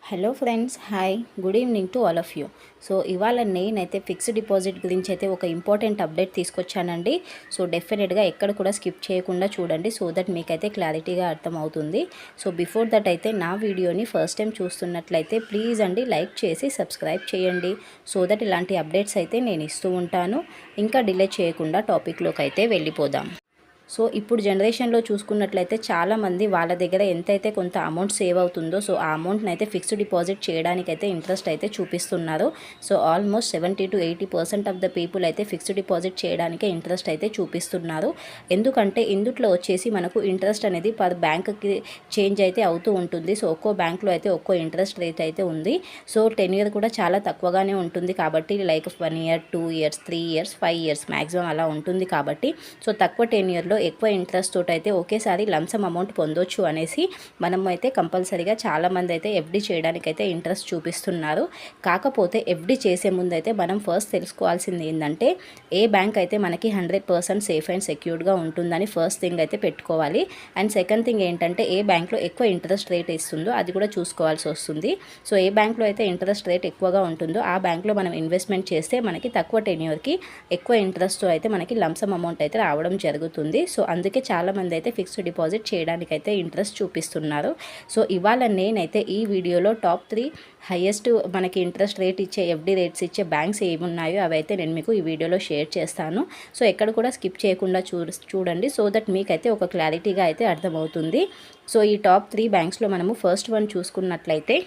Hello friends, hi, good evening to all of you. So ఇవాళ నేనైతే fixed deposit గురించి అయితే ఒక ఇంపార్టెంట్ అప్డేట్ తీసుకొచ్చానండి. సో డెఫినెట్గా ఎక్కడ కూడా స్కిప్ చేయకుండా చూడండి, సో దట్ మీకైతే క్లారిటీగా అర్థమవుతుంది. సో బిఫోర్ దట్ అయితే నా వీడియోని ఫస్ట్ టైం చూస్తున్నట్లయితే ప్లీజ్ అండి లైక్ చేసి సబ్స్క్రైబ్ చేయండి, సో దట్ ఇలాంటి అప్డేట్స్ అయితే నేను ఇస్తూ ఉంటాను. ఇంకా డిలే చేయకుండా టాపిక్లోకి అయితే వెళ్ళిపోదాం. సో ఇప్పుడు జనరేషన్లో చూసుకున్నట్లయితే చాలామంది వాళ్ళ దగ్గర ఎంతైతే కొంత అమౌంట్ సేవ్ అవుతుందో సో ఆ అమౌంట్ని అయితే ఫిక్స్డ్ డిపాజిట్ చేయడానికైతే ఇంట్రెస్ట్ అయితే చూపిస్తున్నారు. So almost 70 to 80% of the people అయితే ఫిక్స్డ్ డిపాజిట్ చేయడానికే ఇంట్రెస్ట్ అయితే చూపిస్తున్నారు. ఎందుకంటే ఇందుట్లో వచ్చేసి మనకు ఇంట్రెస్ట్ అనేది పర్ బ్యాంక్కి చేంజ్ అయితే అవుతూ ఉంటుంది. సో ఒక్కో బ్యాంక్లో అయితే ఒక్కో ఇంట్రెస్ట్ రేట్ అయితే ఉంది. సో 10 year కూడా చాలా తక్కువగానే ఉంటుంది కాబట్టి like 1 year, 2 years, 3 years, 5 years maximum అలా ఉంటుంది కాబట్టి సో తక్కువ 10 yearలో ఎక్కువ ఇంట్రెస్ట్ తోటి అయితే ఒకేసారి లంసమ్ అమౌంట్ పొందొచ్చు అనేసి మనం అయితే కంపల్సరీగా చాలామంది అయితే ఎఫ్డి చేయడానికి అయితే ఇంట్రెస్ట్ చూపిస్తున్నారు. కాకపోతే ఎఫ్డి చేసే ముందు అయితే మనం ఫస్ట్ తెలుసుకోవాల్సింది ఏంటంటే ఏ బ్యాంక్ అయితే మనకి 100% సేఫ్ అండ్ సెక్యూర్డ్గా ఉంటుందని ఫస్ట్ థింగ్ అయితే పెట్టుకోవాలి. అండ్ సెకండ్ థింగ్ ఏంటంటే ఏ బ్యాంక్లో ఎక్కువ ఇంట్రెస్ట్ రేట్ ఇస్తుందో అది కూడా చూసుకోవాల్సి వస్తుంది. సో ఏ బ్యాంక్లో అయితే ఇంట్రెస్ట్ రేట్ ఎక్కువగా ఉంటుందో ఆ బ్యాంక్లో మనం ఇన్వెస్ట్మెంట్ చేస్తే మనకి తక్కువ టెన్యూర్కి ఎక్కువ ఇంట్రెస్ట్తో అయితే మనకి లంసమ్ అమౌంట్ అయితే రావడం జరుగుతుంది. సో అందుకే చాలామంది అయితే ఫిక్స్డ్ డిపాజిట్ చేయడానికైతే ఇంట్రెస్ట్ చూపిస్తున్నారు. సో ఇవాళ నేనైతే ఈ వీడియోలో టాప్ 3 హైయెస్ట్ మనకి ఇంట్రెస్ట్ రేట్ ఇచ్చే ఎఫ్డి రేట్స్ ఇచ్చే బ్యాంక్స్ ఏమున్నాయో అవైతే నేను మీకు ఈ వీడియోలో షేర్ చేస్తాను. సో ఎక్కడ కూడా స్కిప్ చేయకుండా చూడండి, సో దట్ మీకైతే ఒక క్లారిటీగా అయితే అర్థమవుతుంది. సో ఈ టాప్ 3 బ్యాంక్స్లో మనము ఫస్ట్ వన్ చూసుకున్నట్లయితే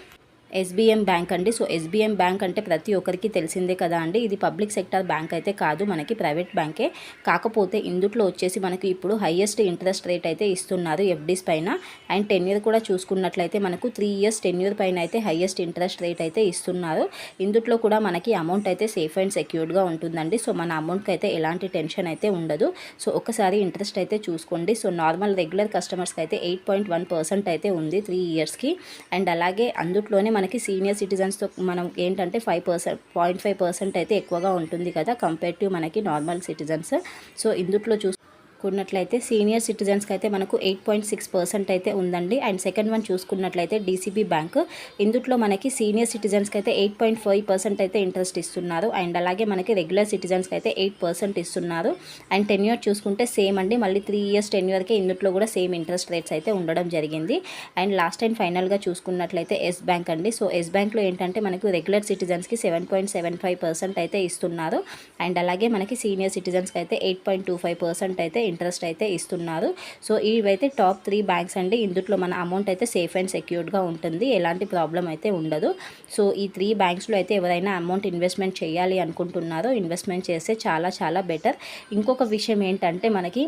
ఎస్బీఎం బ్యాంక్ అండి. సో ఎస్బీఎం బ్యాంక్ అంటే ప్రతి ఒక్కరికి తెలిసిందే కదా అండి. ఇది పబ్లిక్ సెక్టర్ బ్యాంక్ అయితే కాదు, మనకి ప్రైవేట్ బ్యాంకే. కాకపోతే ఇందులో వచ్చేసి మనకి ఇప్పుడు హైయెస్ట్ ఇంట్రెస్ట్ రేట్ అయితే ఇస్తున్నారు ఎఫ్డీస్ పైన. అండ్ 10 year కూడా చూసుకున్నట్లయితే మనకు 3 years 10 year పైన అయితే హైయెస్ట్ ఇంట్రెస్ట్ రేట్ అయితే ఇస్తున్నారు. ఇందులో కూడా మనకి అమౌంట్ అయితే సేఫ్ అండ్ సెక్యూర్డ్గా ఉంటుందండి. సో మన అమౌంట్కి అయితే ఎలాంటి టెన్షన్ అయితే ఉండదు. సో ఒకసారి ఇంట్రెస్ట్ అయితే చూసుకోండి. సో నార్మల్ రెగ్యులర్ కస్టమర్స్కి అయితే 8.1% అయితే ఉంది 3 yearsకి. అండ్ అలాగే అందులోనే మనకి సీనియర్ సిటిజన్స్తో మనం ఏంటంటే 0.5% అయితే ఎక్కువగా ఉంటుంది కదా కంపేర్ టు మనకి నార్మల్ సిటిజన్స్. సో ఇందులో చూసుకున్నట్లయితే సీనియర్ సిటిజన్స్కి అయితే మనకు 8.6% అయితే ఉందండి. అండ్ సెకండ్ వన్ చూసుకున్నట్లయితే డీసీబీ బ్యాంక్. ఇందులో మనకి సీనియర్ సిటిజన్స్కి అయితే 8.5% అయితే ఇంట్రెస్ట్ ఇస్తున్నారు. అండ్ అలాగే మనకి రెగ్యులర్ సిటిజన్స్కి అయితే 8% ఇస్తున్నారు. అండ్ 10 year చూసుకుంటే సేమ్ అండి, మళ్ళీ 3 years 10 yearకే ఇందులో కూడా సేమ్ ఇంట్రెస్ట్ రేట్స్ అయితే ఉండడం జరిగింది. అండ్ లాస్ట్ అండ్ ఫైనల్గా చూసుకున్నట్లయితే ఎస్ బ్యాంక్ అండి. సో ఎస్ బ్యాంక్లో ఏంటంటే మనకు రెగ్యులర్ సిటిజన్స్కి 7.75% అయితే ఇస్తున్నారు. అండ్ అలాగే మనకి సీనియర్ సిటిజన్స్కి అయితే 8.25% అయితే ఇంట్రెస్ట్ అయితే ఇస్తున్నారు. సో ఇవైతే టాప్ 3 బ్యాంక్స్ అండి. ఇందులో మన అమౌంట్ అయితే సేఫ్ అండ్ సెక్యూర్డ్గా ఉంటుంది, ఎలాంటి ప్రాబ్లం అయితే ఉండదు. సో ఈ 3 బ్యాంక్స్లో అయితే ఎవరైనా అమౌంట్ ఇన్వెస్ట్మెంట్ చేయాలి అనుకుంటున్నారో ఇన్వెస్ట్మెంట్ చేస్తే చాలా చాలా బెటర్. ఇంకొక విషయం ఏంటంటే మనకి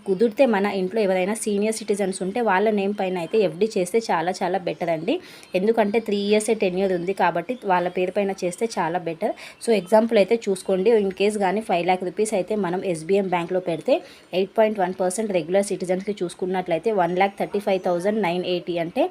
కుదిరితే మన ఇంట్లో ఎవరైనా సీనియర్ సిటిజన్స్ ఉంటే వాళ్ళ నేమ్ పైన అయితే ఎఫ్డి చేస్తే చాలా చాలా బెటర్ అండి. ఎందుకంటే 3 years 10 year ఉంది కాబట్టి వాళ్ళ పేరు పైన చేస్తే చాలా బెటర్. సో ఎగ్జాంపుల్ అయితే చూసుకోండి, ఇన్ కేస్ కానీ 5 lakh rupees అయితే మనం ఎస్బీఎం బ్యాంక్లో పెడితే 8.1% రెగ్యులర్ సిటిజన్స్కి చూసుకున్నట్లయితే 1,35,980 అంటే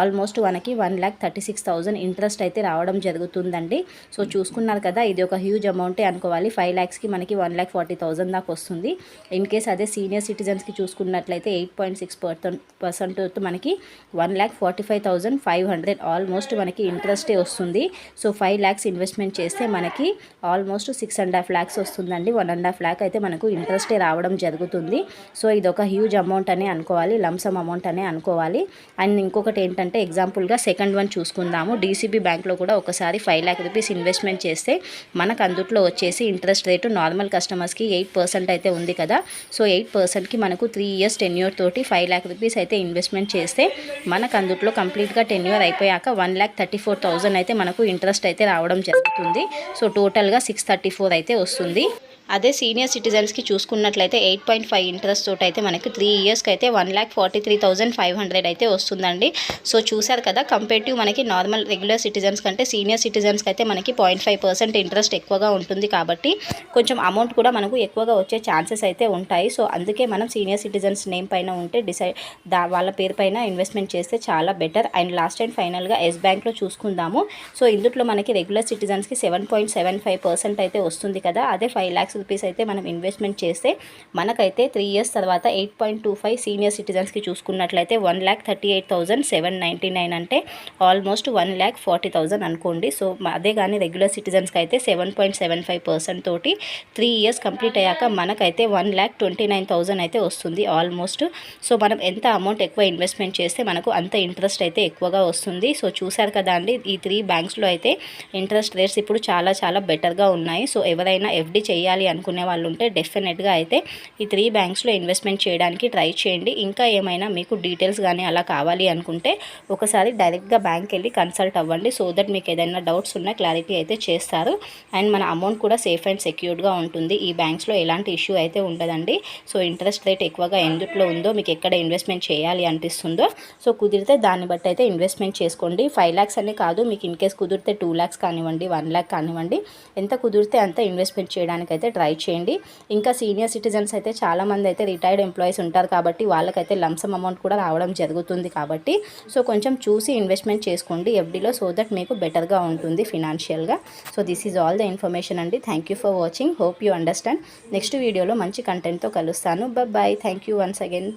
ఆల్మోస్ట్ మనకి 1,36,000 ఇంట్రెస్ట్ అయితే రావడం జరుగుతుందండి. సో చూసుకున్నారు కదా, ఇది ఒక హ్యూజ్ అమౌంటే అనుకోవాలి. 5 lakhsకి మనకి 1,40,000 దాకా వస్తుంది. ఇన్ కేస్ అదే సీనియర్ సిటిజన్స్కి చూసుకున్నట్లయితే 8.6% మనకి 1,45,500 ఆల్మోస్ట్ మనకి ఇంట్రెస్టే వస్తుంది. సో 5 lakhs ఇన్వెస్ట్మెంట్ చేస్తే మనకి ఆల్మోస్ట్ 6.5 lakhs వస్తుందండి. 1.5 lakh అయితే మనకు ఇంట్రెస్టే రావడం జరుగుతుంది. సో ఇది ఒక హ్యూజ్ అమౌంట్ అనే అనుకోవాలి, లంసమ్ అమౌంట్ అనే అనుకోవాలి. అండ్ ఇంకొకటి ఏంటంటే ఎగ్జాంపుల్గా సెకండ్ వన్ చూసుకుందాము. డీసీబీ బ్యాంక్లో కూడా ఒకసారి 5 lakh rupees ఇన్వెస్ట్మెంట్ చేస్తే మనకు అందులో వచ్చేసి ఇంట్రెస్ట్ రేటు నార్మల్ కస్టమర్స్కి 8% అయితే ఉంది కదా. సో 8%కి మనకు 3 years 10 year తోటి 5 lakh rupees అయితే ఇన్వెస్ట్మెంట్ చేస్తే మనకు అందులో కంప్లీట్గా 10 year అయిపోయాక 1,34,000 అయితే మనకు ఇంట్రెస్ట్ అయితే రావడం జరుగుతుంది. సో టోటల్గా 634 అయితే వస్తుంది. అదే సీనియర్ సిటిజన్స్కి చూసుకున్నట్లయితే 8.5 ఇంట్రెస్ట్ తోటి అయితే మనకి 3 yearsకి అయితే 1,43,500 అయితే వస్తుందండి. సో చూసారు కదా, కంపేటివ్ మనకి నార్మల్ రెగ్యులర్ సిటిజన్స్ కంటే సీనియర్ సిటిజన్స్కి అయితే మనకి 0.5% ఇంట్రెస్ట్ ఎక్కువగా ఉంటుంది కాబట్టి కొంచెం అమౌంట్ కూడా మనకు ఎక్కువగా వచ్చే ఛాన్సెస్ అయితే ఉంటాయి. సో అందుకే మనం సీనియర్ సిటిజన్స్ నేమ్ పైన ఉంటే వాళ్ళ పేరు పైన ఇన్వెస్ట్మెంట్ చేస్తే చాలా బెటర్. అండ్ లాస్ట్ అండ్ ఫైనల్గా ఎస్ బ్యాంక్లో చూసుకుందాము. సో ఇందులో మనకి రెగ్యులర్ సిటిజన్స్కి 7.75% అయితే వస్తుంది కదా. అదే 5 lakhs lakhs రూపీస్ అయితే మనం ఇన్వెస్ట్మెంట్ చేస్తే మనకైతే 3 ఇయర్స్ తర్వాత 8.25 సీనియర్ సిటిజన్స్కి చూసుకున్నట్లయితే 1,38,799 అంటే ఆల్మోస్ట్ 1,40,000 అనుకోండి. సో అదే కానీ రెగ్యులర్ సిటిజన్స్కి అయితే 7.75% తోటి 3 ఇయర్స్ కంప్లీట్ అయ్యాక మనకైతే 1,29,000 అయితే వస్తుంది ఆల్మోస్ట్. సో మనం ఎంత అమౌంట్ ఎక్కువ ఇన్వెస్ట్మెంట్ చేస్తే మనకు అంత ఇంట్రెస్ట్ అయితే ఎక్కువగా వస్తుంది. సో చూశారు కదా అండి, ఈ 3 బ్యాంక్స్లో అయితే ఇంట్రెస్ట్ రేట్స్ ఇప్పుడు చాలా చాలా బెటర్గా ఉన్నాయి. సో ఎవరైనా ఎఫ్డి చేయాలి అనుకునే వాళ్ళు ఉంటే డెఫినెట్గా అయితే ఈ 3 బ్యాంక్స్లో ఇన్వెస్ట్మెంట్ చేయడానికి ట్రై చేయండి. ఇంకా ఏమైనా మీకు డీటెయిల్స్ కానీ అలా కావాలి అనుకుంటే ఒకసారి డైరెక్ట్గా బ్యాంక్ వెళ్ళి కన్సల్ట్ అవ్వండి. సో దట్ మీకు ఏదైనా డౌట్స్ ఉన్నా క్లారిటీ అయితే చేస్తారు. అండ్ మన అమౌంట్ కూడా సేఫ్ అండ్ సెక్యూర్డ్గా ఉంటుంది. ఈ బ్యాంక్స్లో ఎలాంటి ఇష్యూ అయితే ఉండదండి. సో ఇంట్రెస్ట్ రేట్ ఎక్కువగా ఎందులో ఉందో, మీకు ఎక్కడ ఇన్వెస్ట్మెంట్ చేయాలి అనిపిస్తుందో, సో కుదిరితే దాన్ని బట్టి అయితే ఇన్వెస్ట్మెంట్ చేసుకోండి. 5 lakhs అనే కాదు, మీకు ఇన్ కేస్ కుదిరితే 2 lakhs కానివ్వండి, 1 lakh కానివ్వండి, ఎంత కుదిరితే అంత ఇన్వెస్ట్మెంట్ చేయడానికి అయితే ట్రై చేయండి. ఇంకా సీనియర్ సిటిజన్స్ అయితే చాలామంది అయితే రిటైర్డ్ ఎంప్లాయీస్ ఉంటారు కాబట్టి వాళ్ళకైతే లంసమ్ అమౌంట్ కూడా రావడం జరుగుతుంది కాబట్టి సో కొంచెం చూసి ఇన్వెస్ట్మెంట్ చేసుకోండి ఎఫ్డీలో, సో దట్ మీకు బెటర్గా ఉంటుంది ఫినాన్షియల్గా. So this is all the information అండి. Thank you for watching. Hope you understand. Next వీడియోలో మంచి కంటెంట్తో కలుస్తాను. Bye. Thank you once again.